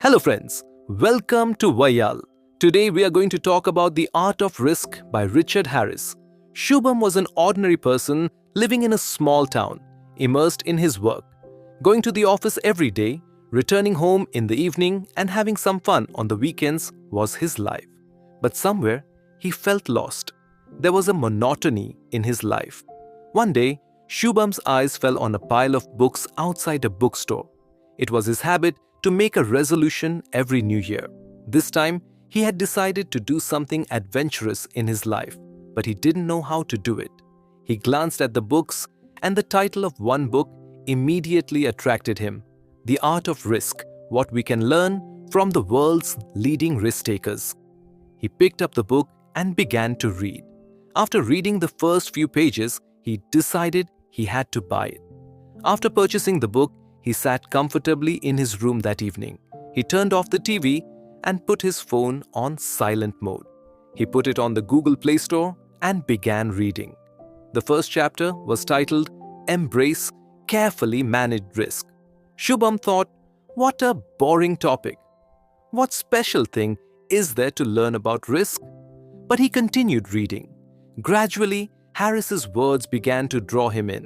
Hello friends, welcome to Wayyal. Today we are going to talk about The Art of Risk by Richard Harris. Shubham was an ordinary person living in a small town, immersed in his work, going to the office every day, returning home in the evening and having some fun on the weekends was his life. But somewhere he felt lost. There was a monotony in his life. One day, Shubham's eyes fell on a pile of books outside a bookstore. It was his habit to make a resolution every new year. This time, he had decided to do something adventurous in his life, but he didn't know how to do it. He glanced at the books, and the title of one book immediately attracted him: The Art of Risk: What We Can Learn from the World's Leading Risk Takers. He picked up the book and began to read. After reading the first few pages, he decided he had to buy it. After purchasing the book, he sat comfortably in his room that evening. He turned off the TV and put his phone on silent mode. He put it on the Google Play Store and began reading. The first chapter was titled Embrace Carefully Managed Risk. Shubham thought, what a boring topic. What special thing is there to learn about risk? But he continued reading. Gradually, Harris's words began to draw him in.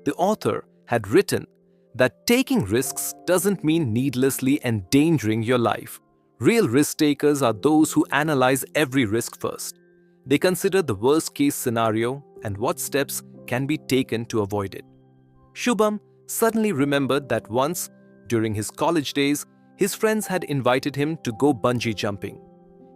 The author had written that taking risks doesn't mean needlessly endangering your life. Real risk takers are those who analyze every risk first. They consider the worst-case scenario and what steps can be taken to avoid it. Shubham suddenly remembered that once, during his college days, his friends had invited him to go bungee jumping.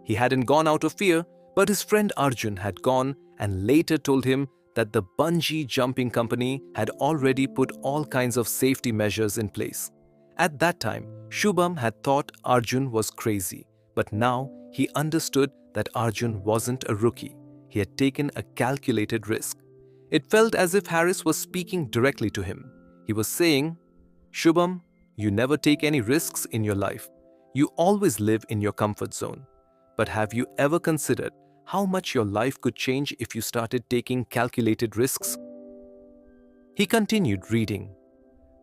He hadn't gone out of fear, but his friend Arjun had gone and later told him that the bungee jumping company had already put all kinds of safety measures in place. At that time, Shubham had thought Arjun was crazy, but now he understood that Arjun wasn't a rookie. He had taken a calculated risk. It felt as if Harris was speaking directly to him. He was saying, Shubham, you never take any risks in your life. You always live in your comfort zone. But have you ever considered how much your life could change if you started taking calculated risks? He continued reading.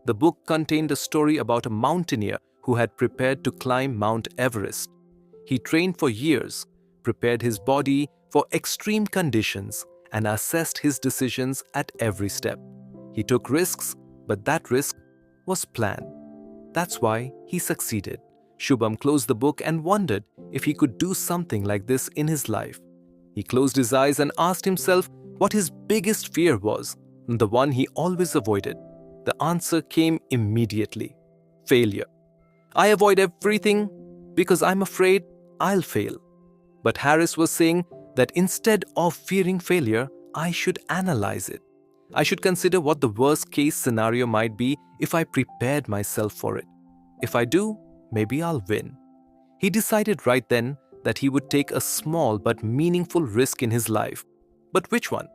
The book contained a story about a mountaineer who had prepared to climb Mount Everest. He trained for years, prepared his body for extreme conditions, and assessed his decisions at every step. He took risks, but that risk was planned. That's why he succeeded. Shubham closed the book and wondered if he could do something like this in his life. He closed his eyes and asked himself what his biggest fear was, the one he always avoided. The answer came immediately: failure. I avoid everything because I'm afraid I'll fail. But Harris was saying that instead of fearing failure, I should analyze it. I should consider what the worst-case scenario might be if I prepared myself for it. If I do, maybe I'll win. He decided right then that he would take a small but meaningful risk in his life. But which one?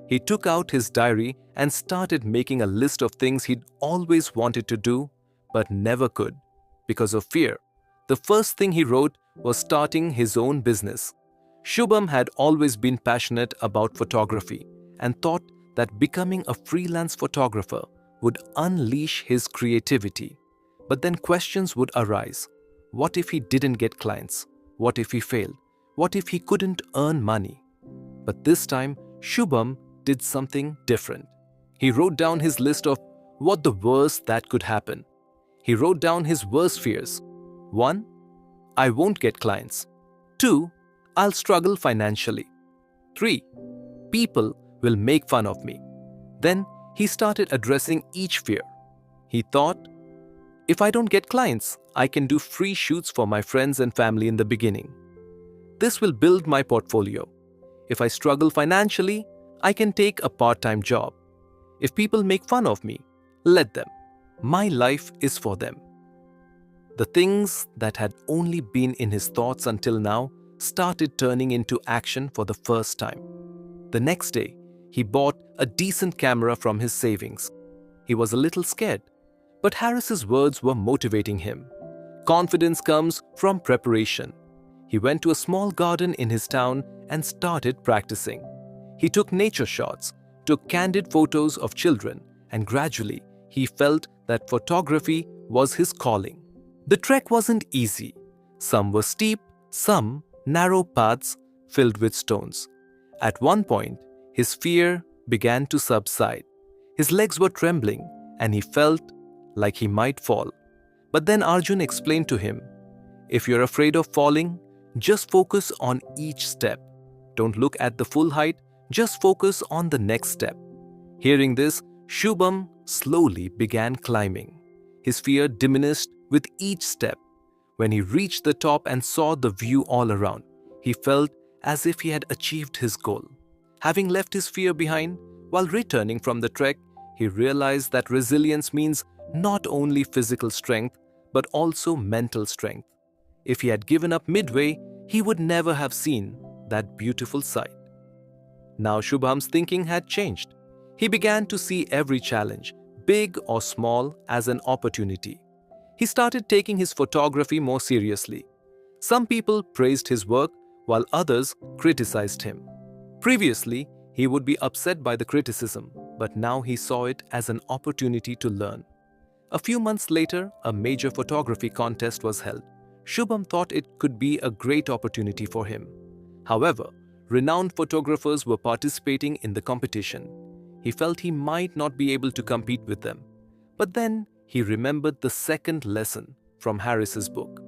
He took out his diary and started making a list of things he'd always wanted to do, but never could, because of fear. The first thing he wrote was starting his own business. Shubham had always been passionate about photography and thought that becoming a freelance photographer would unleash his creativity. But then questions would arise. What if he didn't get clients? What if he failed? What if he couldn't earn money? But this time, Shubham did something different. He wrote down his list of what the worst that could happen. He wrote down his worst fears. 1. I won't get clients. 2. I'll struggle financially. 3. People will make fun of me. Then he started addressing each fear. He thought, if I don't get clients, I can do free shoots for my friends and family in the beginning. This will build my portfolio. If I struggle financially, I can take a part-time job. If people make fun of me, let them. My life is for them. The things that had only been in his thoughts until now started turning into action for the first time. The next day, he bought a decent camera from his savings. He was a little scared, but Harris's words were motivating him. Confidence comes from preparation. He went to a small garden in his town and started practicing. He took nature shots, took candid photos of children, and gradually he felt that photography was his calling. The trek wasn't easy. Some were steep, some narrow paths filled with stones. At one point, his fear began to subside. His legs were trembling and he felt like he might fall. But then Arjun explained to him, "If you're afraid of falling, just focus on each step. Don't look at the full height, just focus on the next step." Hearing this, Shubham slowly began climbing. His fear diminished with each step. When he reached the top and saw the view all around, he felt as if he had achieved his goal. Having left his fear behind, while returning from the trek, he realized that resilience means not only physical strength, but also mental strength. If he had given up midway, he would never have seen that beautiful sight. Now Shubham's thinking had changed. He began to see every challenge, big or small, as an opportunity. He started taking his photography more seriously. Some people praised his work while others criticized him. Previously, he would be upset by the criticism, but now he saw it as an opportunity to learn. A few months later, a major photography contest was held. Shubham thought it could be a great opportunity for him. However, renowned photographers were participating in the competition. He felt he might not be able to compete with them. But then he remembered the second lesson from Harris's book.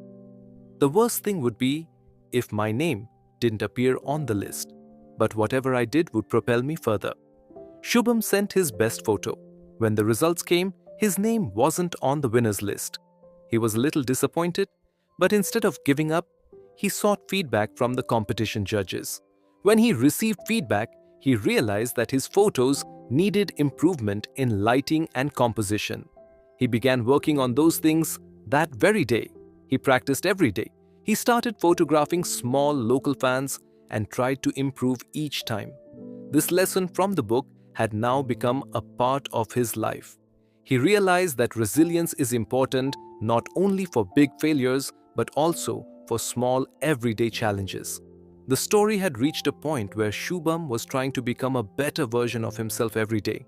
The worst thing would be if my name didn't appear on the list, but whatever I did would propel me further. Shubham sent his best photo. When the results came, his name wasn't on the winners list. He was a little disappointed, but instead of giving up, he sought feedback from the competition judges. When he received feedback, he realized that his photos needed improvement in lighting and composition. He began working on those things that very day. He practiced every day. He started photographing small local fans and tried to improve each time. This lesson from the book had now become a part of his life. He realized that resilience is important not only for big failures but also for small everyday challenges. The story had reached a point where Shubham was trying to become a better version of himself every day.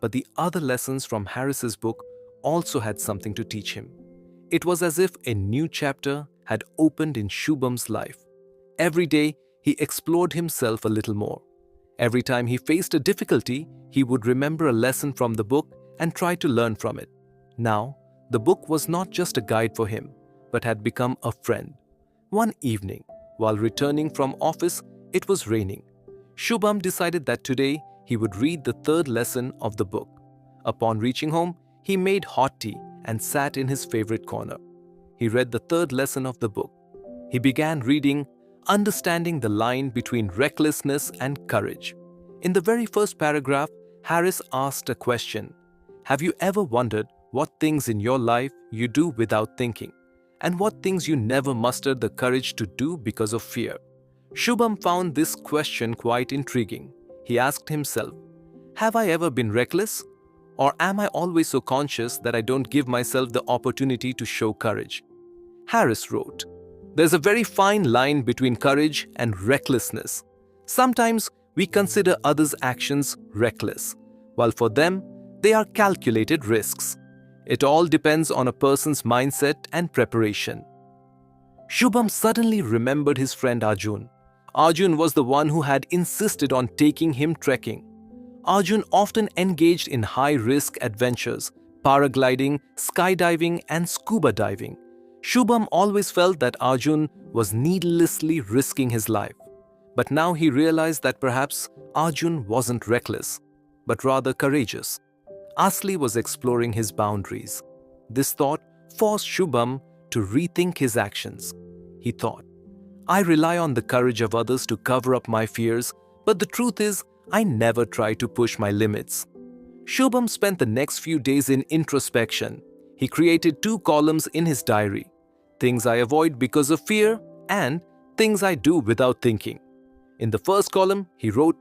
But the other lessons from Harris's book also had something to teach him. It was as if a new chapter had opened in Shubham's life. Every day, he explored himself a little more. Every time he faced a difficulty, he would remember a lesson from the book and try to learn from it. Now, the book was not just a guide for him, but had become a friend. One evening, while returning from office, it was raining. Shubham decided that today he would read the third lesson of the book. Upon reaching home, he made hot tea and sat in his favorite corner. He read the third lesson of the book. He began reading, understanding the line between recklessness and courage. In the very first paragraph, Harris asked a question. Have you ever wondered what things in your life you do without thinking, and what things you never mustered the courage to do because of fear? Shubham found this question quite intriguing. He asked himself, have I ever been reckless? Or am I always so conscious that I don't give myself the opportunity to show courage? Harris wrote, there's a very fine line between courage and recklessness. Sometimes we consider others' actions reckless, while for them, they are calculated risks. It all depends on a person's mindset and preparation. Shubham suddenly remembered his friend Arjun. Arjun was the one who had insisted on taking him trekking. Arjun often engaged in high-risk adventures, paragliding, skydiving, and scuba diving. Shubham always felt that Arjun was needlessly risking his life. But now he realized that perhaps Arjun wasn't reckless, but rather courageous. Asli was exploring his boundaries. This thought forced Shubham to rethink his actions. He thought, I rely on the courage of others to cover up my fears, but the truth is, I never try to push my limits. Shubham spent the next few days in introspection. He created 2 columns in his diary: things I avoid because of fear and things I do without thinking. In the first column, he wrote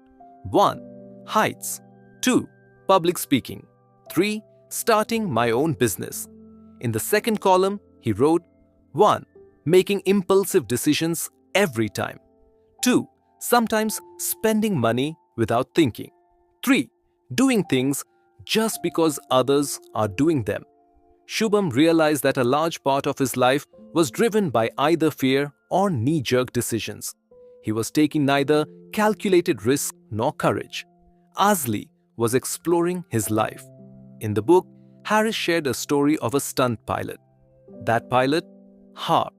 1. Heights, 2. Public speaking, 3. Starting my own business. In the second column, he wrote 1. Making impulsive decisions every time, 2. Sometimes spending money without thinking, 3. Doing things just because others are doing them. Shubham realized that a large part of his life was driven by either fear or knee-jerk decisions. He was taking neither calculated risk nor courage. Asli was exploring his life. In the book, Harris shared a story of a stunt pilot. That pilot? Harp.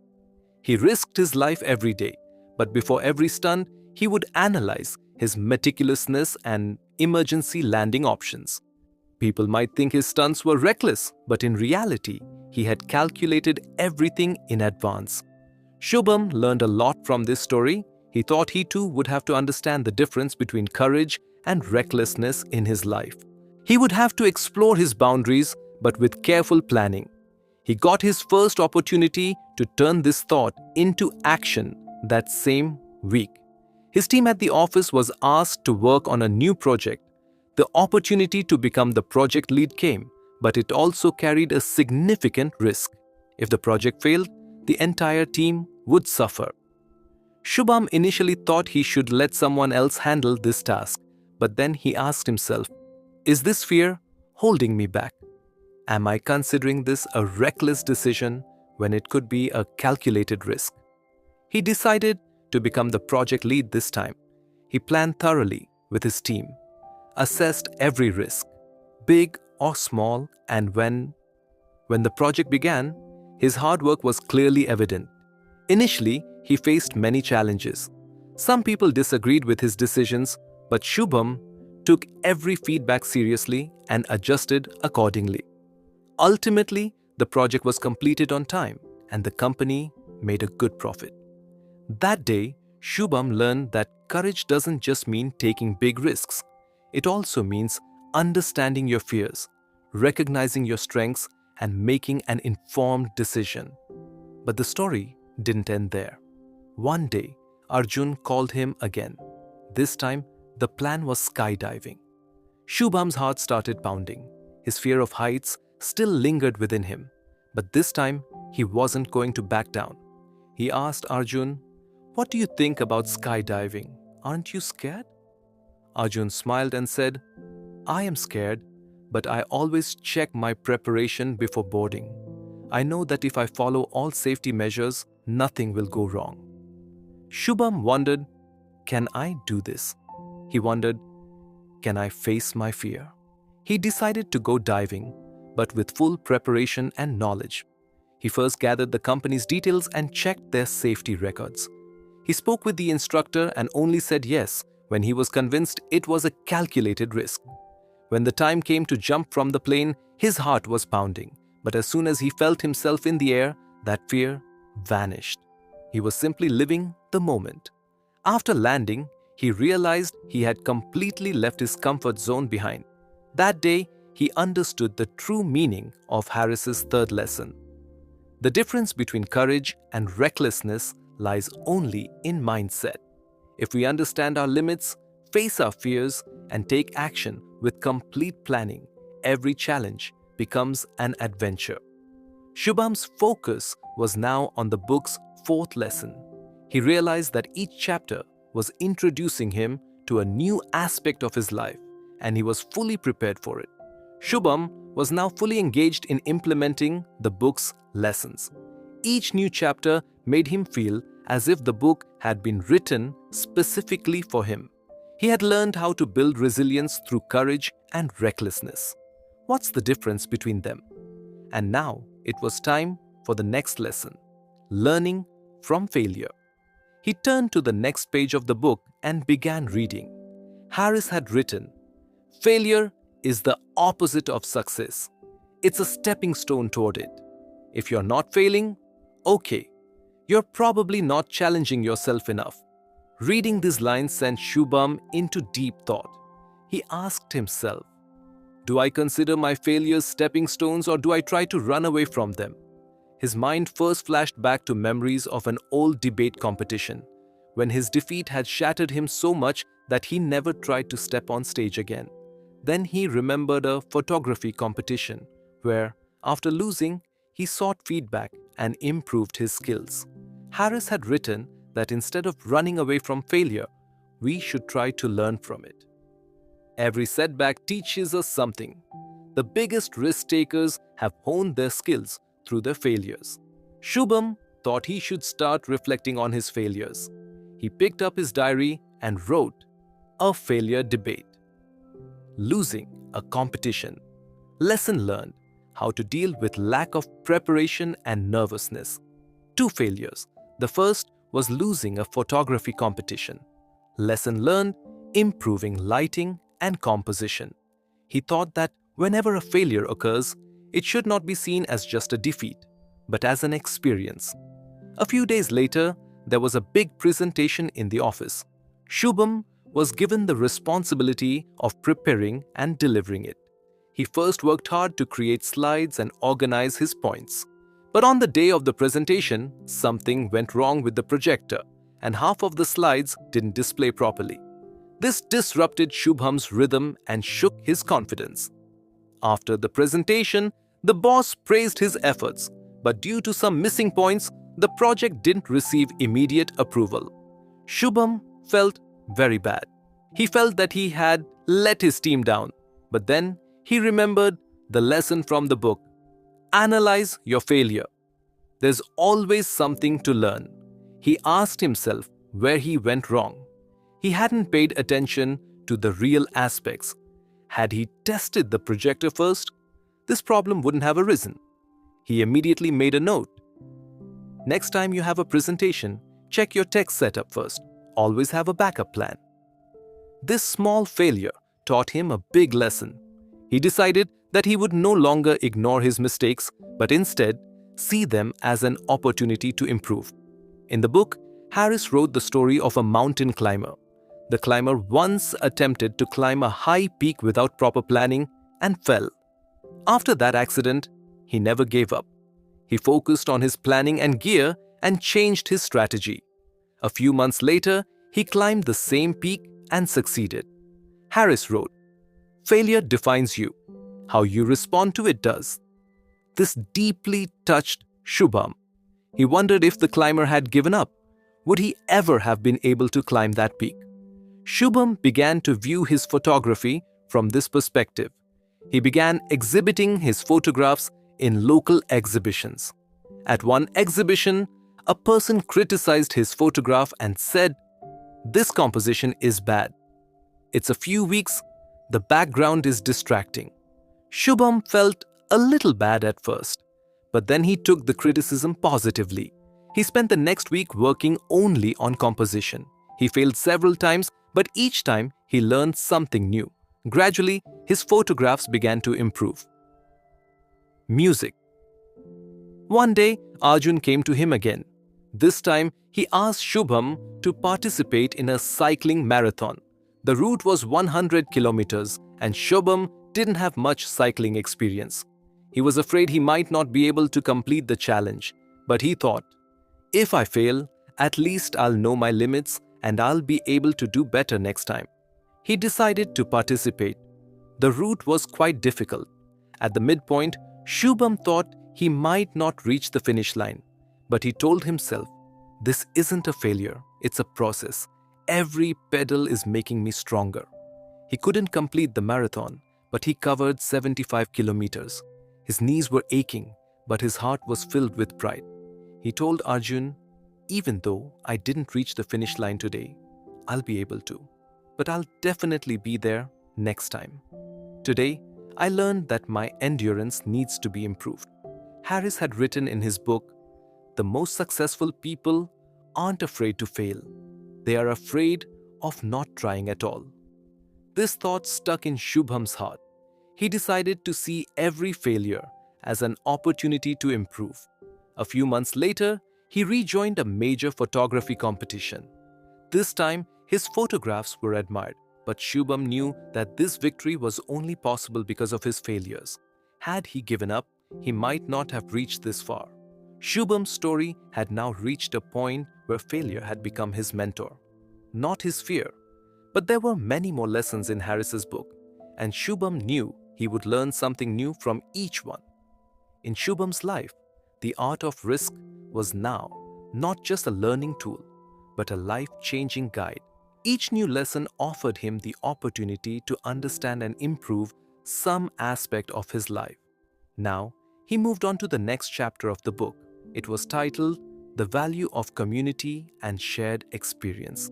He risked his life every day, but before every stunt, he would analyze his meticulousness and emergency landing options. People might think his stunts were reckless, but in reality, he had calculated everything in advance. Shubham learned a lot from this story. He thought he too would have to understand the difference between courage and recklessness in his life. He would have to explore his boundaries, but with careful planning. He got his first opportunity to turn this thought into action that same week. His team at the office was asked to work on a new project. The opportunity to become the project lead came, but it also carried a significant risk. If the project failed, the entire team would suffer. Shubham initially thought he should let someone else handle this task, but then he asked himself, is this fear holding me back? Am I considering this a reckless decision when it could be a calculated risk? He decided to become the project lead this time. He planned thoroughly with his team, assessed every risk, big or small, and when the project began, his hard work was clearly evident. Initially, he faced many challenges. Some people disagreed with his decisions, but Shubham took every feedback seriously and adjusted accordingly. Ultimately, the project was completed on time and the company made a good profit. That day, Shubham learned that courage doesn't just mean taking big risks. It also means understanding your fears, recognizing your strengths, and making an informed decision. But the story didn't end there. One day, Arjun called him again. This time, the plan was skydiving. Shubham's heart started pounding. His fear of heights still lingered within him. But this time, he wasn't going to back down. He asked Arjun, "What do you think about skydiving? Aren't you scared?" Arjun smiled and said, "I am scared, but I always check my preparation before boarding. I know that if I follow all safety measures, nothing will go wrong." Shubham wondered, can I do this? He wondered, can I face my fear? He decided to go diving, but with full preparation and knowledge. He first gathered the company's details and checked their safety records. He spoke with the instructor and only said yes when he was convinced it was a calculated risk. When the time came to jump from the plane, his heart was pounding, but as soon as he felt himself in the air, that fear vanished. He was simply living the moment. After landing, he realized he had completely left his comfort zone behind. That day, he understood the true meaning of Harris's third lesson. The difference between courage and recklessness lies only in mindset. If we understand our limits, face our fears, and take action with complete planning, every challenge becomes an adventure. Shubham's focus was now on the book's fourth lesson. He realized that each chapter was introducing him to a new aspect of his life, and he was fully prepared for it. Shubham was now fully engaged in implementing the book's lessons. Each new chapter made him feel as if the book had been written specifically for him. He had learned how to build resilience through courage and recklessness. What's the difference between them? And now it was time for the next lesson, learning from failure. He turned to the next page of the book and began reading. Harris had written, "Failure is the opposite of success. It's a stepping stone toward it. If you're not failing, okay, you're probably not challenging yourself enough." Reading these lines sent Shubham into deep thought. He asked himself, do I consider my failures stepping stones or do I try to run away from them? His mind first flashed back to memories of an old debate competition, when his defeat had shattered him so much that he never tried to step on stage again. Then he remembered a photography competition, where, after losing, he sought feedback and improved his skills. Harris had written that instead of running away from failure, we should try to learn from it. Every setback teaches us something. The biggest risk takers have honed their skills through their failures. Shubham thought he should start reflecting on his failures. He picked up his diary and wrote, "A failure debate. Losing a competition. Lesson learned. How to deal with lack of preparation and nervousness." 2 failures. The first was losing a photography competition. Lesson learned. Improving lighting and composition. He thought that whenever a failure occurs, it should not be seen as just a defeat, but as an experience. A few days later, there was a big presentation in the office. Shubham was given the responsibility of preparing and delivering it. He first worked hard to create slides and organize his points. But on the day of the presentation, something went wrong with the projector, and half of the slides didn't display properly. This disrupted Shubham's rhythm and shook his confidence. After the presentation, the boss praised his efforts, but due to some missing points, the project didn't receive immediate approval. Shubham felt very bad. He felt that he had let his team down, but then he remembered the lesson from the book. Analyze your failure. There's always something to learn. He asked himself where he went wrong. He hadn't paid attention to the real aspects. Had he tested the projector first, this problem wouldn't have arisen. He immediately made a note. Next time you have a presentation, check your tech setup first. Always have a backup plan. This small failure taught him a big lesson. He decided that he would no longer ignore his mistakes, but instead see them as an opportunity to improve. In the book, Harris wrote the story of a mountain climber. The climber once attempted to climb a high peak without proper planning and fell. After that accident, he never gave up. He focused on his planning and gear and changed his strategy. A few months later, he climbed the same peak and succeeded. Harris wrote, "Failure defines you. How you respond to it does." This deeply touched Shubham. He wondered if the climber had given up. Would he ever have been able to climb that peak? Shubham began to view his photography from this perspective. He began exhibiting his photographs in local exhibitions. At one exhibition, a person criticized his photograph and said, "This composition is bad. It's a few weeks, the background is distracting." Shubham felt a little bad at first, but then he took the criticism positively. He spent the next week working only on composition. He failed several times, but each time he learned something new. Gradually, his photographs began to improve. Music. One day, Arjun came to him again. This time, he asked Shubham to participate in a cycling marathon. The route was 100 kilometers, and Shubham didn't have much cycling experience. He was afraid he might not be able to complete the challenge, but he thought, "If I fail, at least I'll know my limits and I'll be able to do better next time." He decided to participate. The route was quite difficult. At the midpoint, Shubham thought he might not reach the finish line, but he told himself, "This isn't a failure, it's a process. Every pedal is making me stronger." He couldn't complete the marathon, but he covered 75 kilometers. His knees were aching, but his heart was filled with pride. He told Arjun, "Even though I didn't reach the finish line today, I'll be able to. But I'll definitely be there next time. Today, I learned that my endurance needs to be improved." Harris had written in his book, "The most successful people aren't afraid to fail. They are afraid of not trying at all." This thought stuck in Shubham's heart. He decided to see every failure as an opportunity to improve. A few months later, he rejoined a major photography competition. This time, his photographs were admired, but Shubham knew that this victory was only possible because of his failures. Had he given up, he might not have reached this far. Shubham's story had now reached a point where failure had become his mentor, not his fear. But there were many more lessons in Harris's book, and Shubham knew he would learn something new from each one. In Shubham's life, the art of risk was now not just a learning tool, but a life-changing guide. Each new lesson offered him the opportunity to understand and improve some aspect of his life. Now, he moved on to the next chapter of the book. It was titled The Value of Community and Shared Experience.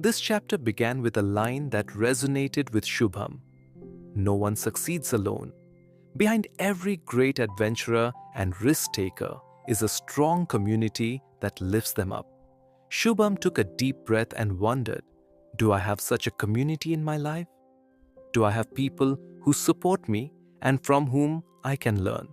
This chapter began with a line that resonated with Shubham. No one succeeds alone. Behind every great adventurer and risk-taker is a strong community that lifts them up. Shubham took a deep breath and wondered, do I have such a community in my life? Do I have people who support me and from whom I can learn?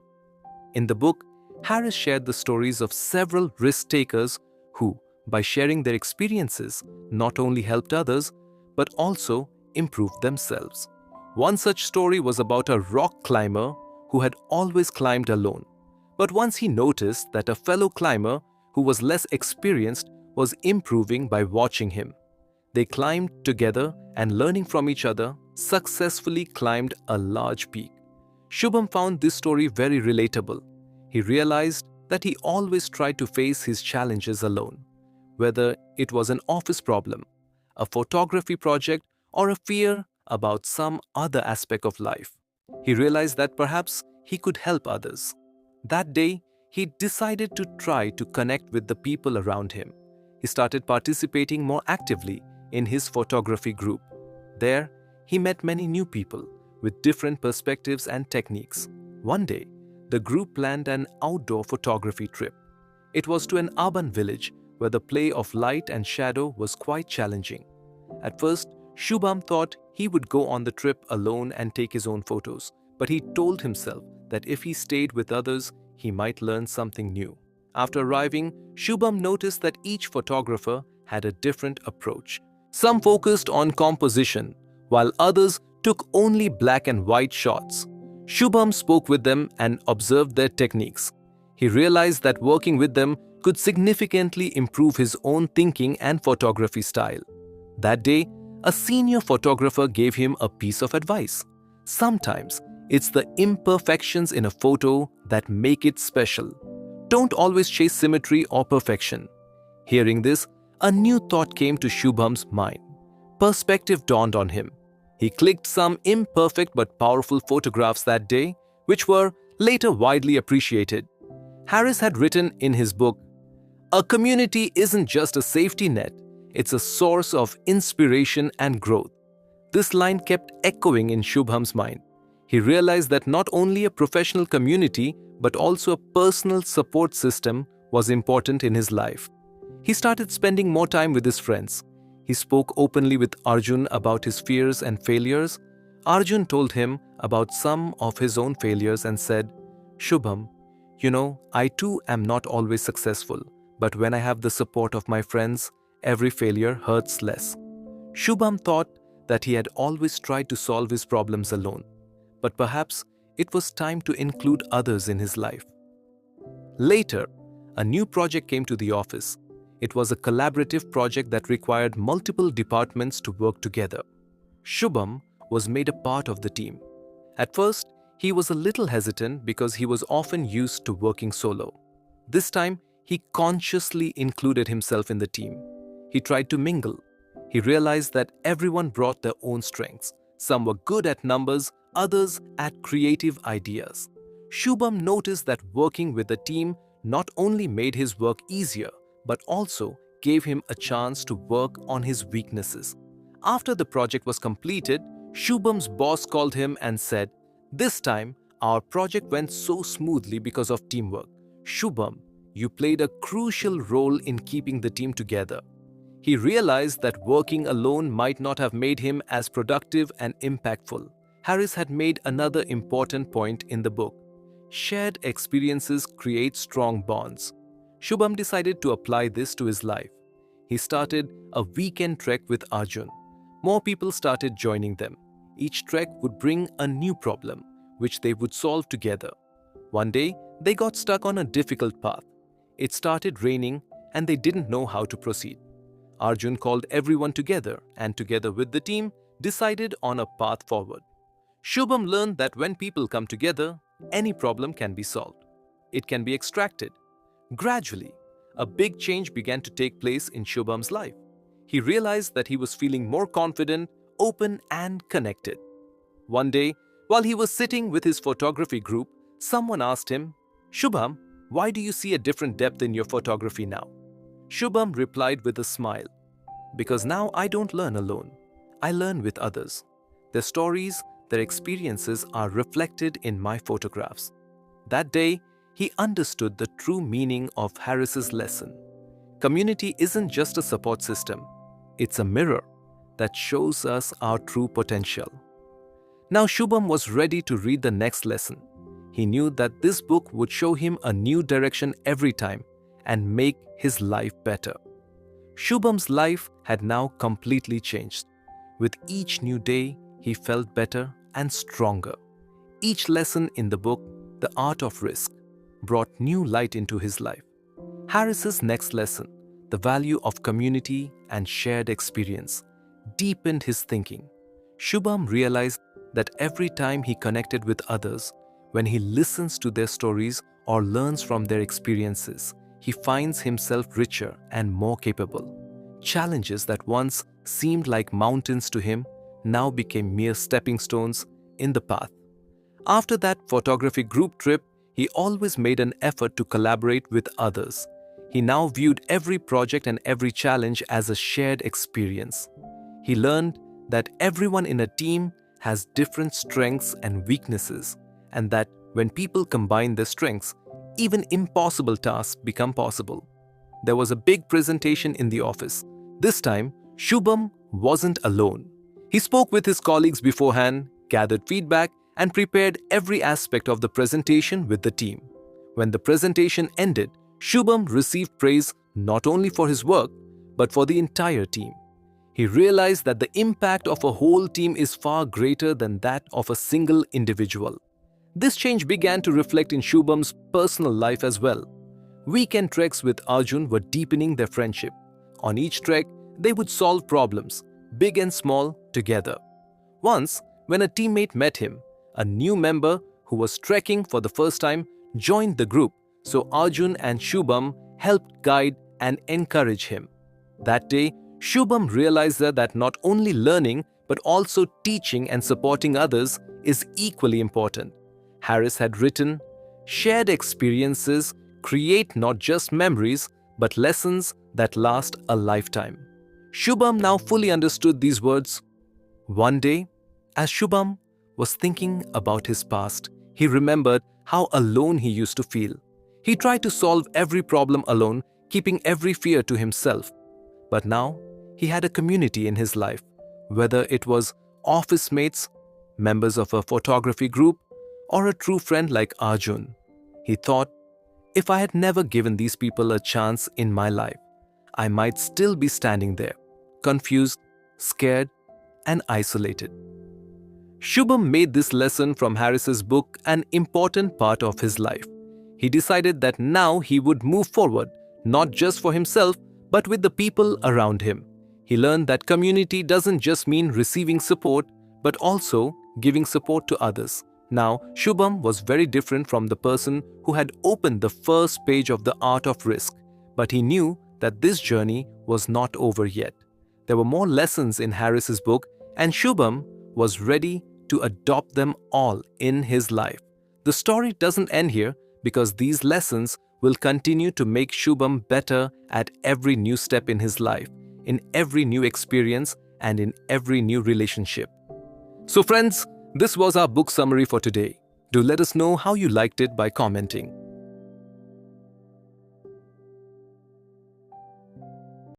In the book, Harris shared the stories of several risk-takers who, by sharing their experiences, not only helped others, but also improved themselves. One such story was about a rock climber who had always climbed alone. But once he noticed that a fellow climber who was less experienced was improving by watching him. They climbed together and, learning from each other, successfully climbed a large peak. Shubham found this story very relatable. He realized that he always tried to face his challenges alone, whether it was an office problem, a photography project, or a fear about some other aspect of life. He realized that perhaps he could help others. That day, he decided to try to connect with the people around him. He started participating more actively in his photography group. There, he met many new people with different perspectives and techniques. One day, the group planned an outdoor photography trip. It was to an urban village where the play of light and shadow was quite challenging. At first, Shubham thought he would go on the trip alone and take his own photos, but he told himself that if he stayed with others, he might learn something new. After arriving, Shubham noticed that each photographer had a different approach. Some focused on composition, while others took only black and white shots. Shubham spoke with them and observed their techniques. He realized that working with them could significantly improve his own thinking and photography style. That day, a senior photographer gave him a piece of advice. Sometimes, it's the imperfections in a photo that make it special. Don't always chase symmetry or perfection. Hearing this, a new thought came to Shubham's mind. Perspective dawned on him. He clicked some imperfect but powerful photographs that day, which were later widely appreciated. Harris had written in his book, "A community isn't just a safety net, it's a source of inspiration and growth." This line kept echoing in Shubham's mind. He realized that not only a professional community, but also a personal support system was important in his life. He started spending more time with his friends. He spoke openly with Arjun about his fears and failures. Arjun told him about some of his own failures and said, "Shubham, I too am not always successful, but when I have the support of my friends, every failure hurts less." Shubham thought that he had always tried to solve his problems alone, but perhaps it was time to include others in his life. Later, a new project came to the office. It was a collaborative project that required multiple departments to work together. Shubham was made a part of the team. At first, he was a little hesitant because he was often used to working solo. This time, he consciously included himself in the team. He tried to mingle. He realized that everyone brought their own strengths. Some were good at numbers, others at creative ideas. Shubham noticed that working with the team not only made his work easier, but also gave him a chance to work on his weaknesses. After the project was completed, Shubham's boss called him and said, "This time, our project went so smoothly because of teamwork. Shubham, you played a crucial role in keeping the team together." He realized that working alone might not have made him as productive and impactful. Harris had made another important point in the book. Shared experiences create strong bonds. Shubham decided to apply this to his life. He started a weekend trek with Arjun. More people started joining them. Each trek would bring a new problem, which they would solve together. One day, they got stuck on a difficult path. It started raining and they didn't know how to proceed. Arjun called everyone together and, together with the team, decided on a path forward. Shubham learned that when people come together, any problem can be solved. It can be extracted. Gradually, a big change began to take place in Shubham's life. He realized that he was feeling more confident, open, and connected. One day, While he was sitting with his photography group, someone asked him, "Shubham, why do you see a different depth in your photography now?" Shubham replied with a smile, "Because now I don't learn alone. I learn with others. Their stories, their experiences are reflected in my photographs." That day, he understood the true meaning of Harris's lesson. Community isn't just a support system, it's a mirror that shows us our true potential. Now Shubham was ready to read the next lesson. He knew that this book would show him a new direction every time and make his life better. Shubham's life had now completely changed. With each new day, he felt better and stronger. Each lesson in the book, The Art of Risk, brought new light into his life. Harris's next lesson, the value of community and shared experience, deepened his thinking. Shubham realized that every time he connected with others, when he listens to their stories or learns from their experiences, he finds himself richer and more capable. Challenges that once seemed like mountains to him now became mere stepping stones in the path. After that photography group trip, he always made an effort to collaborate with others. He now viewed every project and every challenge as a shared experience. He learned that everyone in a team has different strengths and weaknesses, and that when people combine their strengths, even impossible tasks become possible. There was a big presentation in the office. This time, Shubham wasn't alone. He spoke with his colleagues beforehand, gathered feedback, and prepared every aspect of the presentation with the team. When the presentation ended, Shubham received praise not only for his work, but for the entire team. He realized that the impact of a whole team is far greater than that of a single individual. This change began to reflect in Shubham's personal life as well. Weekend treks with Arjun were deepening their friendship. On each trek, they would solve problems, big and small, together. Once, when a teammate met him, a new member who was trekking for the first time joined the group, so Arjun and Shubham helped guide and encourage him. That day, Shubham realized that not only learning but also teaching and supporting others is equally important. Harris had written, "Shared experiences create not just memories but lessons that last a lifetime." Shubham now fully understood these words. One day, as Shubham was thinking about his past, he remembered how alone he used to feel. He tried to solve every problem alone, keeping every fear to himself. But now, he had a community in his life, whether it was office mates, members of a photography group, or a true friend like Arjun. He thought, if I had never given these people a chance in my life, I might still be standing there, confused, scared, and isolated. Shubham made this lesson from Harris's book an important part of his life. He decided that now he would move forward, not just for himself, but with the people around him. He learned that community doesn't just mean receiving support, but also giving support to others. Now, Shubham was very different from the person who had opened the first page of The Art of Risk, but he knew that this journey was not over yet. There were more lessons in Harris's book, and Shubham was ready to adopt them all in his life. The story doesn't end here because these lessons will continue to make Shubham better at every new step in his life, in every new experience, and in every new relationship. So friends, this was our book summary for today. Do let us know how you liked it by commenting.